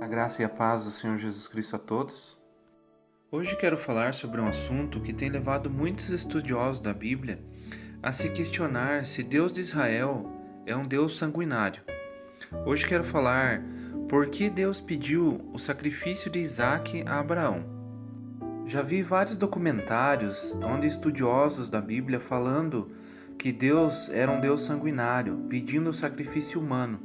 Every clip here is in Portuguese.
A graça e a paz do Senhor Jesus Cristo a todos. Hoje quero falar sobre um assunto que tem levado muitos estudiosos da Bíblia a se questionar se Deus de Israel é um Deus sanguinário. Hoje quero falar por que Deus pediu o sacrifício de Isaque a Abraão. Já vi vários documentários onde estudiosos da Bíblia falando que Deus era um Deus sanguinário, pedindo o sacrifício humano,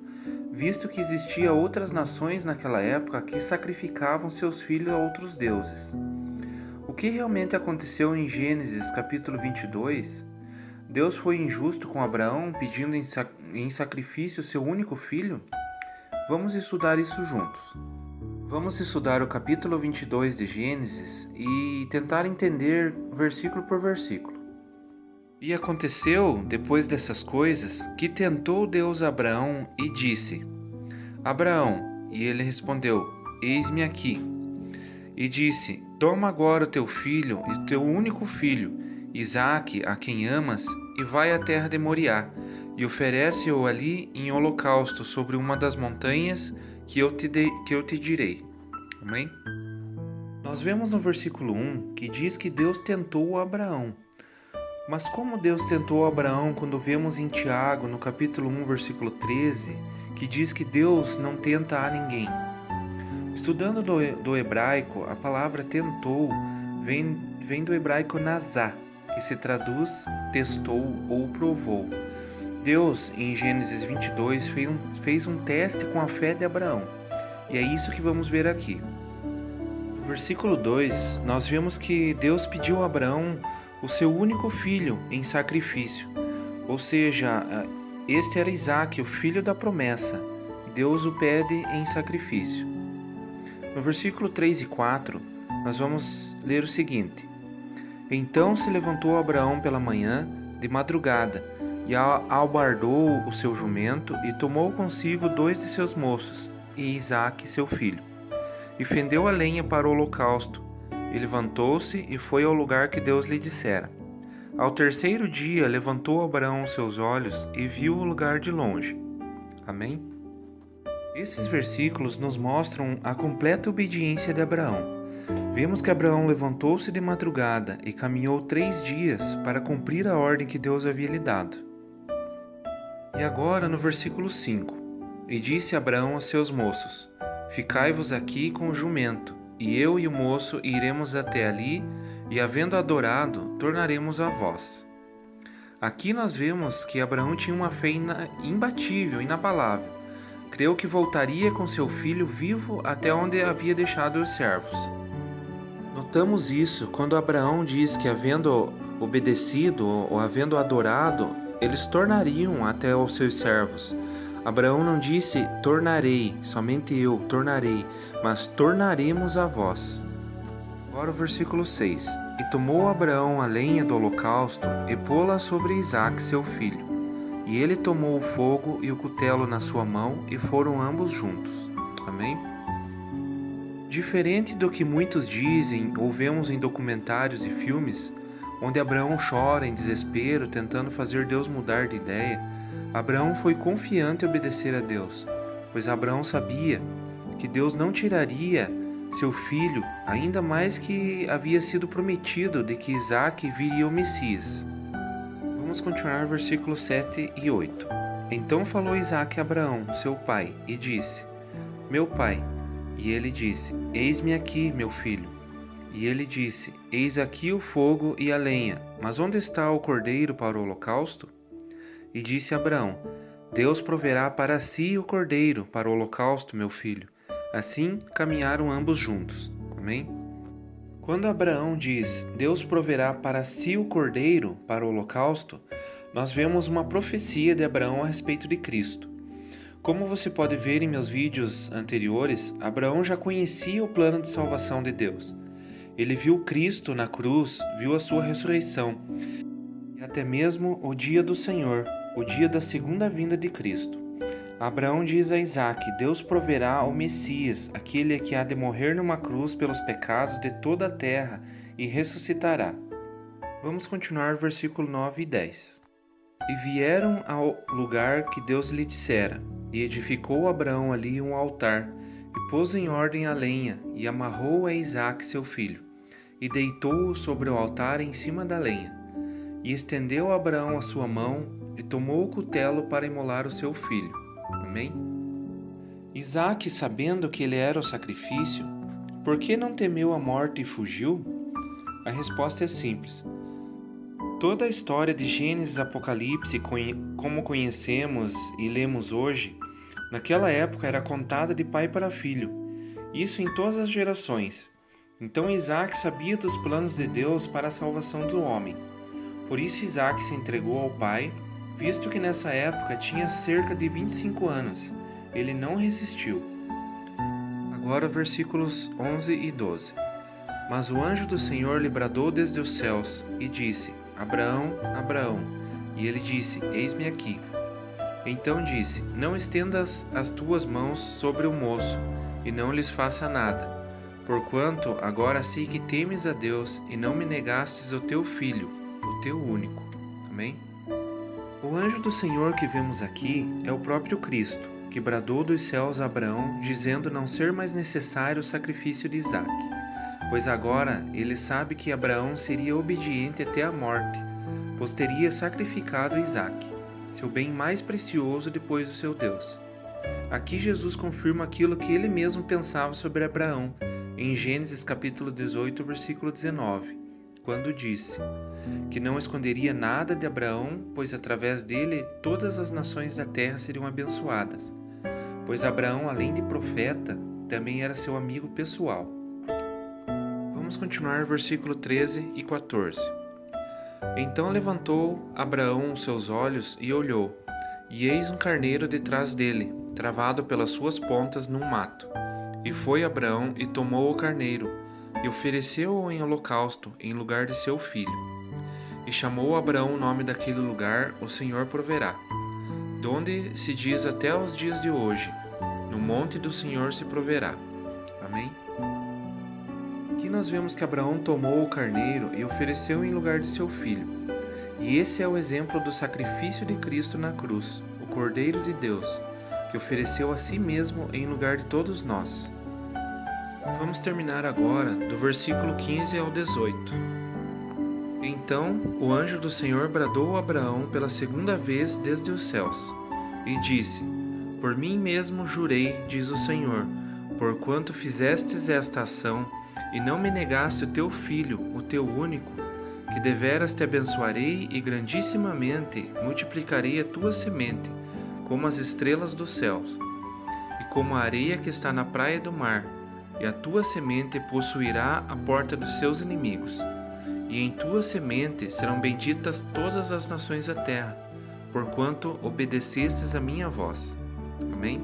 visto que existia outras nações naquela época que sacrificavam seus filhos a outros deuses. O que realmente aconteceu em Gênesis capítulo 22? Deus foi injusto com Abraão, pedindo em sacrifício seu único filho? Vamos estudar isso juntos. Vamos estudar o capítulo 22 de Gênesis e tentar entender versículo por versículo. E aconteceu, depois dessas coisas, que tentou Deus Abraão e disse: Abraão, e ele respondeu: Eis-me aqui. E disse: Toma agora o teu filho, e o teu único filho, Isaque, a quem amas, e vai à terra de Moriá, e oferece-o ali em holocausto sobre uma das montanhas que eu te direi. Amém? Nós vemos no versículo 1 que diz que Deus tentou Abraão. Mas como Deus tentou Abraão quando vemos em Tiago, no capítulo 1, versículo 13, que diz que Deus não tenta a ninguém? Estudando do hebraico, a palavra tentou vem do hebraico nazá, que se traduz testou ou provou. Deus, em Gênesis 22, fez um teste com a fé de Abraão. E é isso que vamos ver aqui. No versículo 2, nós vemos que Deus pediu a Abraão o seu único filho em sacrifício. Ou seja, este era Isaque, o filho da promessa. Deus o pede em sacrifício. No versículo 3 e 4, nós vamos ler o seguinte: Então se levantou Abraão pela manhã, de madrugada, e albardou o seu jumento, e tomou consigo 2 de seus moços, e Isaque seu filho, e fendeu a lenha para o holocausto, e levantou-se e foi ao lugar que Deus lhe dissera. Ao terceiro dia levantou Abraão seus olhos e viu o lugar de longe. Amém? Esses versículos nos mostram a completa obediência de Abraão. Vemos que Abraão levantou-se de madrugada e caminhou 3 dias para cumprir a ordem que Deus havia lhe dado. E agora no versículo 5: E disse Abraão a seus moços: Ficai-vos aqui com o jumento, e eu e o moço iremos até ali, e havendo adorado, tornaremos a vós. Aqui nós vemos que Abraão tinha uma fé imbatível, inabalável. Creu que voltaria com seu filho vivo até onde havia deixado os servos. Notamos isso quando Abraão diz que, havendo obedecido ou havendo adorado, eles tornariam até os seus servos. Abraão não disse tornarei, somente eu tornarei, mas tornaremos a vós. Agora o versículo 6: E tomou Abraão a lenha do holocausto e pô-la sobre Isaque seu filho. E ele tomou o fogo e o cutelo na sua mão, e foram ambos juntos. Amém? Diferente do que muitos dizem ou vemos em documentários e filmes, onde Abraão chora em desespero tentando fazer Deus mudar de ideia, Abraão foi confiante em obedecer a Deus, pois Abraão sabia que Deus não tiraria seu filho, ainda mais que havia sido prometido de que Isaque viria o Messias. Vamos continuar versículos 7 e 8. Então falou Isaque a Abraão, seu pai, e disse: Meu pai. E ele disse: Eis-me aqui, meu filho. E ele disse: Eis aqui o fogo e a lenha, mas onde está o cordeiro para o holocausto? E disse Abraão: Deus proverá para si o cordeiro para o holocausto, meu filho. Assim caminharam ambos juntos. Amém? Quando Abraão diz Deus proverá para si o cordeiro para o holocausto, nós vemos uma profecia de Abraão a respeito de Cristo. Como você pode ver em meus vídeos anteriores, Abraão já conhecia o plano de salvação de Deus. Ele viu Cristo na cruz, viu a sua ressurreição e até mesmo o dia do Senhor, o dia da segunda vinda de Cristo. Abraão diz a Isaque: Deus proverá o Messias, aquele que há de morrer numa cruz pelos pecados de toda a terra e ressuscitará. Vamos continuar versículo 9 e 10. E vieram ao lugar que Deus lhe dissera, e edificou Abraão ali um altar, e pôs em ordem a lenha, e amarrou a Isaque seu filho, e deitou-o sobre o altar em cima da lenha. E estendeu Abraão a sua mão, e tomou o cutelo para imolar o seu filho. Amém? Isaque, sabendo que ele era o sacrifício, por que não temeu a morte e fugiu? A resposta é simples. Toda a história de Gênesis e Apocalipse, como conhecemos e lemos hoje, naquela época era contada de pai para filho, isso em todas as gerações. Então Isaque sabia dos planos de Deus para a salvação do homem. Por isso Isaque se entregou ao pai, visto que nessa época tinha cerca de 25 anos. Ele não resistiu. Agora versículos 11 e 12. Mas o anjo do Senhor lhe bradou desde os céus e disse: Abraão, Abraão. E ele disse: Eis-me aqui. Então disse: Não estendas as tuas mãos sobre o moço, e não lhes faça nada, porquanto agora sei que temes a Deus, e não me negastes o teu filho, o teu único. Amém? O anjo do Senhor que vemos aqui é o próprio Cristo, que bradou dos céus a Abraão, dizendo não ser mais necessário o sacrifício de Isaque, pois agora ele sabe que Abraão seria obediente até a morte, pois teria sacrificado Isaque, seu bem mais precioso depois do seu Deus. Aqui Jesus confirma aquilo que ele mesmo pensava sobre Abraão, em Gênesis capítulo 18, versículo 19, quando disse que não esconderia nada de Abraão, pois através dele todas as nações da terra seriam abençoadas, pois Abraão, além de profeta, também era seu amigo pessoal. Vamos continuar versículo 13 e 14. Então levantou Abraão os seus olhos e olhou, e eis um carneiro detrás dele, travado pelas suas pontas num mato. E foi Abraão e tomou o carneiro, e ofereceu-o em holocausto em lugar de seu filho. E chamou Abraão o nome daquele lugar: O Senhor proverá. Donde se diz até os dias de hoje: No monte do Senhor se proverá. Amém? Aqui nós vemos que Abraão tomou o carneiro e ofereceu em lugar de seu filho. E esse é o exemplo do sacrifício de Cristo na cruz, o Cordeiro de Deus, que ofereceu a si mesmo em lugar de todos nós. Vamos terminar agora do versículo 15 ao 18. Então o anjo do Senhor bradou a Abraão pela segunda vez desde os céus, e disse: Por mim mesmo jurei, diz o Senhor, porquanto fizestes esta ação, e não me negaste o teu filho, o teu único, que deveras te abençoarei e grandissimamente multiplicarei a tua semente, como as estrelas dos céus, e como a areia que está na praia do mar, e a tua semente possuirá a porta dos seus inimigos. E em tua semente serão benditas todas as nações da terra, porquanto obedecestes a minha voz. Amém?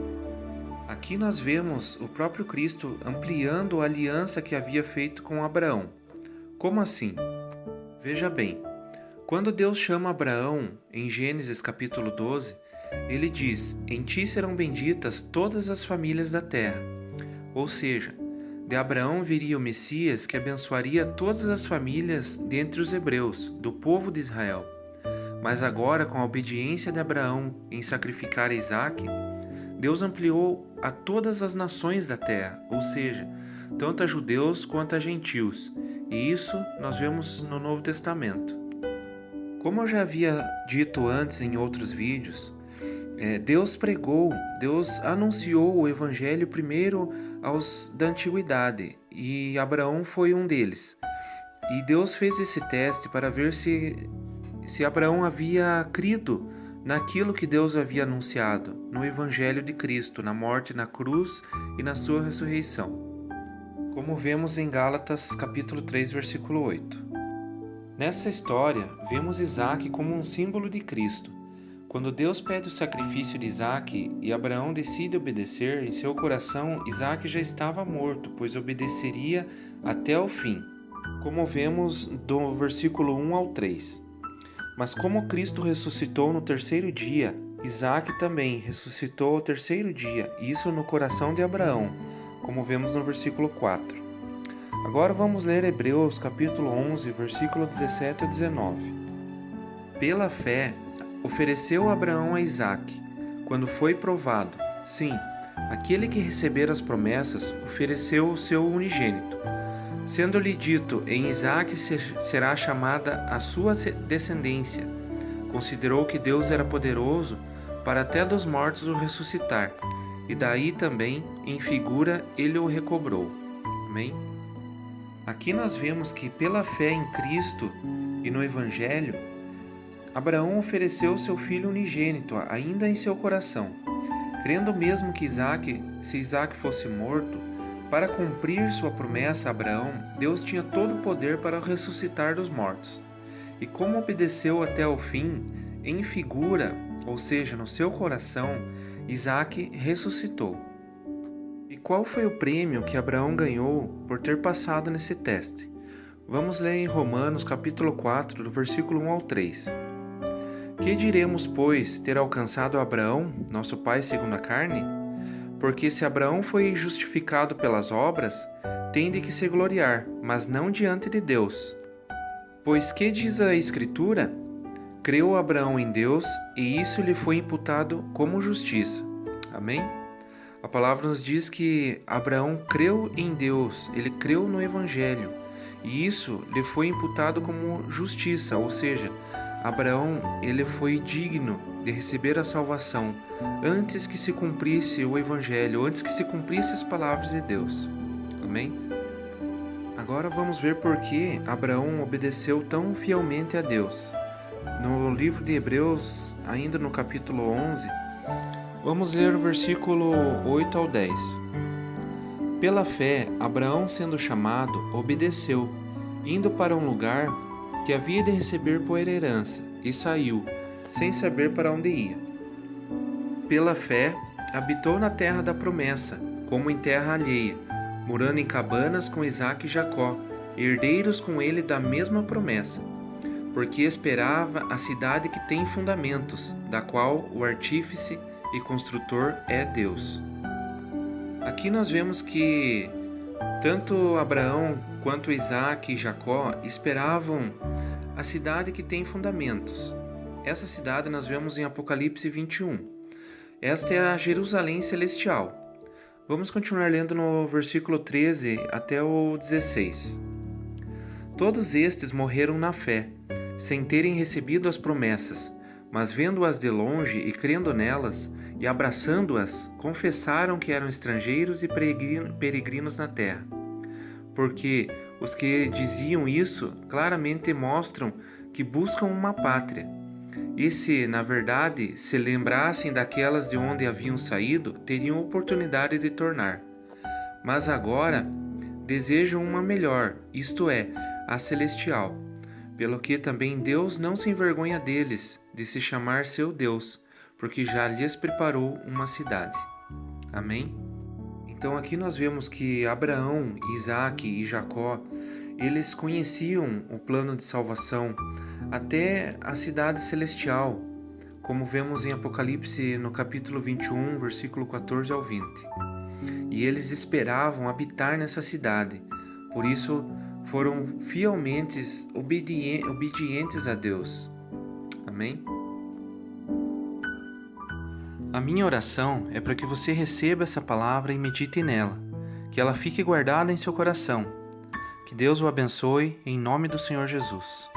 Aqui nós vemos o próprio Cristo ampliando a aliança que havia feito com Abraão. Como assim? Veja bem, quando Deus chama Abraão em Gênesis capítulo 12, ele diz: Em ti serão benditas todas as famílias da terra. Ou seja, de Abraão viria o Messias que abençoaria todas as famílias dentre os hebreus, do povo de Israel. Mas agora, com a obediência de Abraão em sacrificar Isaque, Deus ampliou a todas as nações da terra, ou seja, tanto a judeus quanto a gentios. E isso nós vemos no Novo Testamento. Como eu já havia dito antes em outros vídeos, Deus anunciou o Evangelho primeiro aos da antiguidade, e Abraão foi um deles. E Deus fez esse teste para ver se Abraão havia crido naquilo que Deus havia anunciado, no Evangelho de Cristo, na morte na cruz e na sua ressurreição. Como vemos em Gálatas capítulo 3, versículo 8. Nessa história, vemos Isaque como um símbolo de Cristo. Quando Deus pede o sacrifício de Isaque e Abraão decide obedecer, em seu coração Isaque já estava morto, pois obedeceria até o fim, como vemos do versículo 1 ao 3. Mas como Cristo ressuscitou no terceiro dia, Isaque também ressuscitou ao terceiro dia, isso no coração de Abraão, como vemos no versículo 4. Agora vamos ler Hebreus capítulo 11, versículo 17 a 19. Pela fé, ofereceu Abraão a Isaque, quando foi provado, sim, Aquele que receber as promessas ofereceu o seu unigênito, sendo-lhe dito: em Isaque será chamada a sua descendência. Considerou que Deus era poderoso para até dos mortos o ressuscitar, e daí também, em figura, ele o recobrou. Amém? Aqui nós vemos que pela fé em Cristo e no Evangelho, Abraão ofereceu seu filho unigênito ainda em seu coração, crendo mesmo que se Isaque fosse morto, para cumprir sua promessa a Abraão, Deus tinha todo o poder para o ressuscitar dos mortos. E como obedeceu até o fim, em figura, ou seja, no seu coração, Isaque ressuscitou. E qual foi o prêmio que Abraão ganhou por ter passado nesse teste? Vamos ler em Romanos capítulo 4, do versículo 1 ao 3. Que diremos, pois, ter alcançado Abraão, nosso pai segundo a carne? Porque se Abraão foi justificado pelas obras, tem de que se gloriar, mas não diante de Deus. Pois que diz a Escritura? Creu Abraão em Deus, e isso lhe foi imputado como justiça. Amém? A palavra nos diz que Abraão creu em Deus, ele creu no Evangelho, e isso lhe foi imputado como justiça, ou seja, Abraão ele foi digno de receber a salvação antes que se cumprisse o Evangelho, antes que se cumprisse as palavras de Deus. Amém? Agora vamos ver por que Abraão obedeceu tão fielmente a Deus. No livro de Hebreus, ainda no capítulo 11, vamos ler o versículo 8 ao 10. Pela fé, Abraão, sendo chamado, obedeceu, indo para um lugar que havia de receber por herança, e saiu, sem saber para onde ia. Pela fé, habitou na terra da promessa, como em terra alheia, morando em cabanas com Isaque e Jacó, herdeiros com ele da mesma promessa, porque esperava a cidade que tem fundamentos, da qual o artífice e construtor é Deus. Aqui nós vemos que tanto Abraão quanto Isaque e Jacó esperavam a cidade que tem fundamentos. Essa cidade nós vemos em Apocalipse 21. Esta é a Jerusalém celestial. Vamos continuar lendo no versículo 13 até o 16. Todos estes morreram na fé, sem terem recebido as promessas, mas vendo-as de longe e crendo nelas, e abraçando-as, confessaram que eram estrangeiros e peregrinos na terra. Porque os que diziam isso claramente mostram que buscam uma pátria. E se, na verdade, se lembrassem daquelas de onde haviam saído, teriam oportunidade de tornar. Mas agora desejam uma melhor, isto é, a celestial. Pelo que também Deus não se envergonha deles, de se chamar seu Deus, porque já lhes preparou uma cidade. Amém? Então aqui nós vemos que Abraão, Isaque e Jacó, eles conheciam o plano de salvação até a cidade celestial, como vemos em Apocalipse no capítulo 21, versículo 14 ao 20. E eles esperavam habitar nessa cidade, por isso foram fielmente obedientes a Deus. Amém? A minha oração é para que você receba essa palavra e medite nela, que ela fique guardada em seu coração. Que Deus o abençoe em nome do Senhor Jesus.